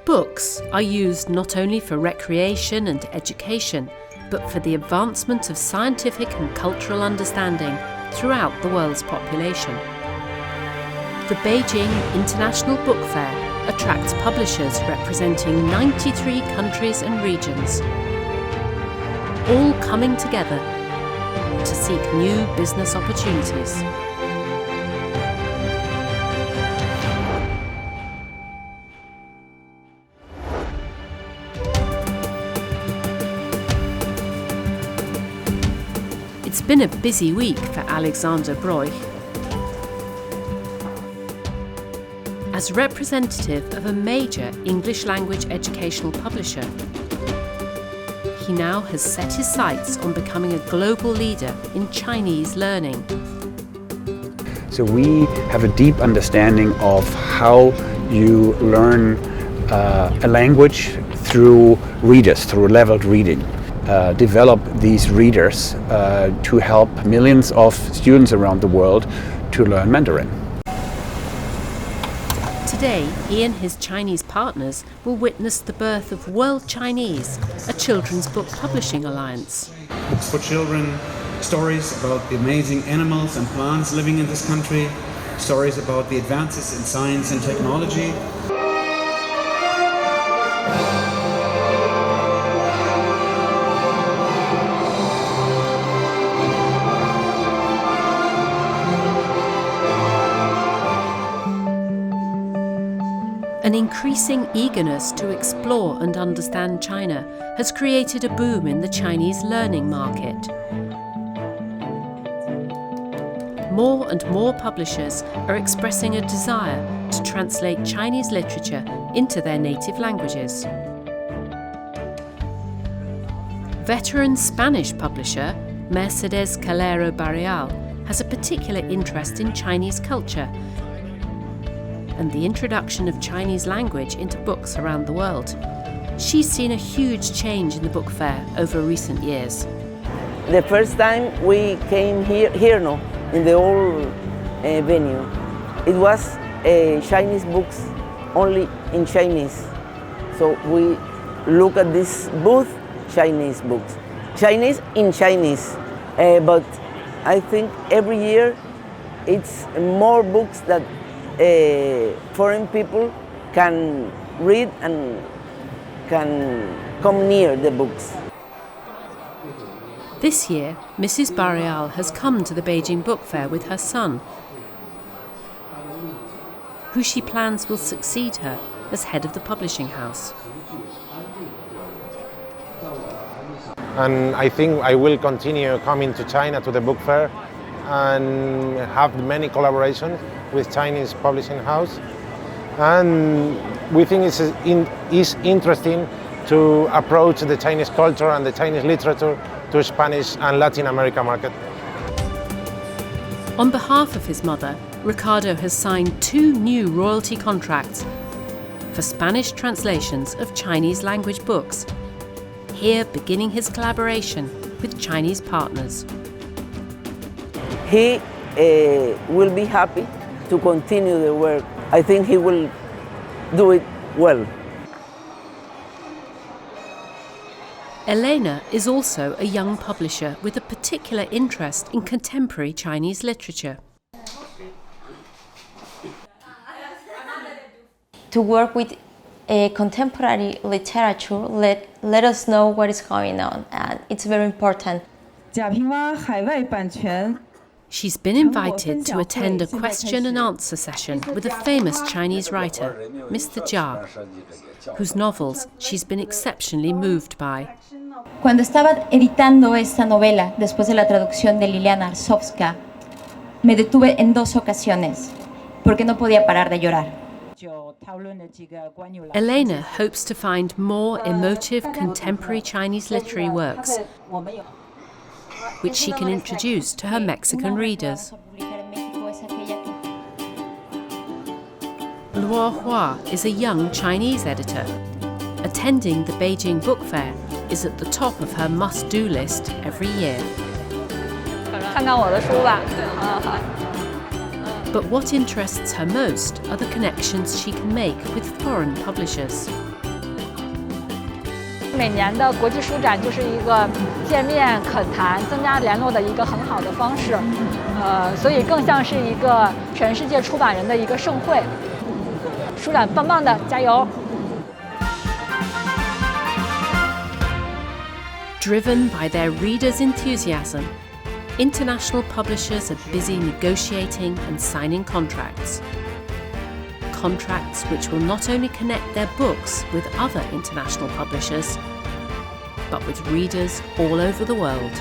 Books are used not only for recreation and education, but for the advancement of scientific and cultural understanding throughout the world's population. The Beijing International Book Fair attracts publishers representing 93 countries and regions, all coming together to seek new business opportunities. It's been a busy week for Alexander Broich. As representative of a major English language educational publisher, he now has set his sights on becoming a global leader in Chinese learning. So we have a deep understanding of how you learn a language through readers, through leveled reading. Develop these readers to help millions of students around the world to learn Mandarin. Today, he and his Chinese partners will witness the birth of World Chinese, a children's book publishing alliance. Books for children, stories about the amazing animals and plants living in this country, stories about the advances in science and technology. An increasing eagerness to explore and understand China has created a boom in the Chinese learning market. More and more publishers are expressing a desire to translate Chinese literature into their native languages. Veteran Spanish publisher Mercedes Calero Barreal has a particular interest in Chinese culture and the introduction of Chinese language into books around the world. She's seen a huge change in the book fair over recent years. The first time we came here no, in the old venue, it was Chinese books only in Chinese. So we look at this booth, Chinese books. Chinese in Chinese, but I think every year it's more books that foreign people can read and can come near the books. This year, Mrs. Barreal has come to the Beijing Book Fair with her son, who she plans will succeed her as head of the publishing house. And I think I will continue coming to China to the book fair and have many collaborations with Chinese publishing house. And we think it's interesting to approach the Chinese culture and the Chinese literature to Spanish and Latin American market. On behalf of his mother, Ricardo has signed 2 new royalty contracts for Spanish translations of Chinese language books, here beginning his collaboration with Chinese partners. He will be happy to continue the work. I think he will do it well. Elena is also a young publisher with a particular interest in contemporary Chinese literature. To work with contemporary literature, let us know what is going on, and it's very important. She's been invited to attend a question and answer session with a famous Chinese writer, Mr. Jia, whose novels she's been exceptionally moved by. Cuando estaba editando esta novela, después de la traducción de Liliana Arsovska, me detuve en 2 ocasiones, porque no podía parar de llorar. Elena hopes to find more emotive contemporary Chinese literary works, which she can introduce to her Mexican readers. Luo Hua is a young Chinese editor. Attending the Beijing Book Fair is at the top of her must-do list every year. But what interests her most are the connections she can make with foreign publishers. 每年的国际书展就是一个见面恳谈、增加联络的一个很好的方式，所以更像是一个全世界出版人的一个盛会。书展棒棒的，加油！ Driven by their readers' enthusiasm, international publishers are busy negotiating and signing contracts. Contracts which will not only connect their books with other international publishers, but with readers all over the world.